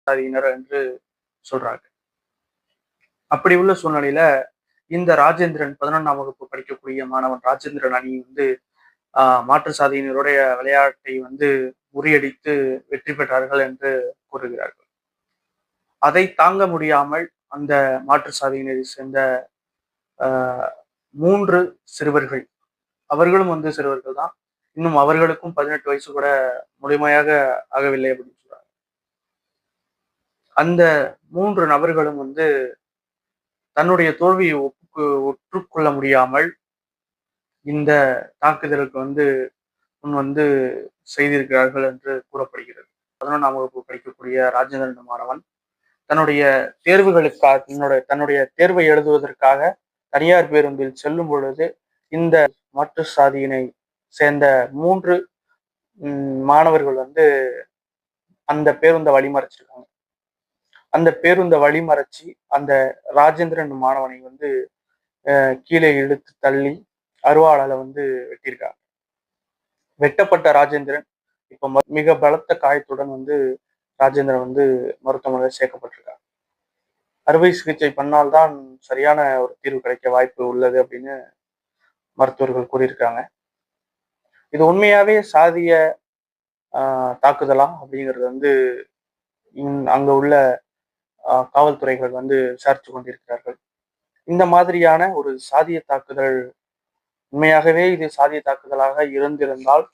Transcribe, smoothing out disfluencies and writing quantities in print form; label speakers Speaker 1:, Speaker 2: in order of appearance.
Speaker 1: சாதியினர் என்று சொல்றாங்க. அப்படி உள்ள சூழ்நிலையில இந்த ராஜேந்திரன் 11ஆம் வகுப்பு படிக்கக்கூடிய மாணவன் ராஜேந்திரன் அணி மாற்று சாதியினருடைய விளையாட்டை முறியடித்து வெற்றி பெற்றார்கள் என்று கூறுகிறார்கள். அதை தாங்க முடியாமல் அந்த மாற்று சாதியினரை சேர்ந்த ஆஹ் 3 சிறுவர்கள், அவர்களும் சிறுவர்கள் தான், இன்னும் அவர்களுக்கும் 18 வயசு கூட முழுமையாக ஆகவில்லை அப்படின்னு சொல்றாங்க. அந்த 3 நபர்களும் தன்னுடைய தோல்வியை ஒற்றுக்கொள்ள முடியாமல் இந்த தாக்குதலுக்கு முன் செய்திருக்கிறார்கள் என்று கூறப்படுகிறது. 11ஆம் வகுப்பு படிக்கக்கூடிய ராஜேந்திரன் மாணவன் தன்னுடைய தன்னுடைய தேர்வை எழுதுவதற்காக தனியார் பேருந்தில் செல்லும் பொழுது இந்த மாற்று சாதியினை சேர்ந்த 3 மாணவர்கள் அந்த பேருந்தை வழிமறைச்சிருக்காங்க. அந்த பேருந்தை வழிமறைச்சு அந்த ராஜேந்திரன் மாணவனை கீழே இழுத்து தள்ளி அருவாளால வெட்டியிருக்காங்க. வெட்டப்பட்ட ராஜேந்திரன் இப்ப மிக பலத்த காயத்துடன் ராஜேந்திரன் மருத்துவமனையில் சேர்க்கப்பட்டிருக்காங்க. அறுவை சிகிச்சை பண்ணால்தான் சரியான ஒரு தீர்வு கிடைக்க வாய்ப்பு உள்ளது அப்படின்னு மருத்துவர்கள் கூறியிருக்காங்க. இது உண்மையாவே சாதிய தாக்குதலா அப்படிங்கிறது அங்க உள்ள காவல்துறைகள் விசாரித்து கொண்டிருக்கிறார்கள். இந்த மாதிரியான ஒரு சாதிய தாக்குதல் உண்மையாகவே இது சாதிய தாக்குதலாக இருந்திருந்தால்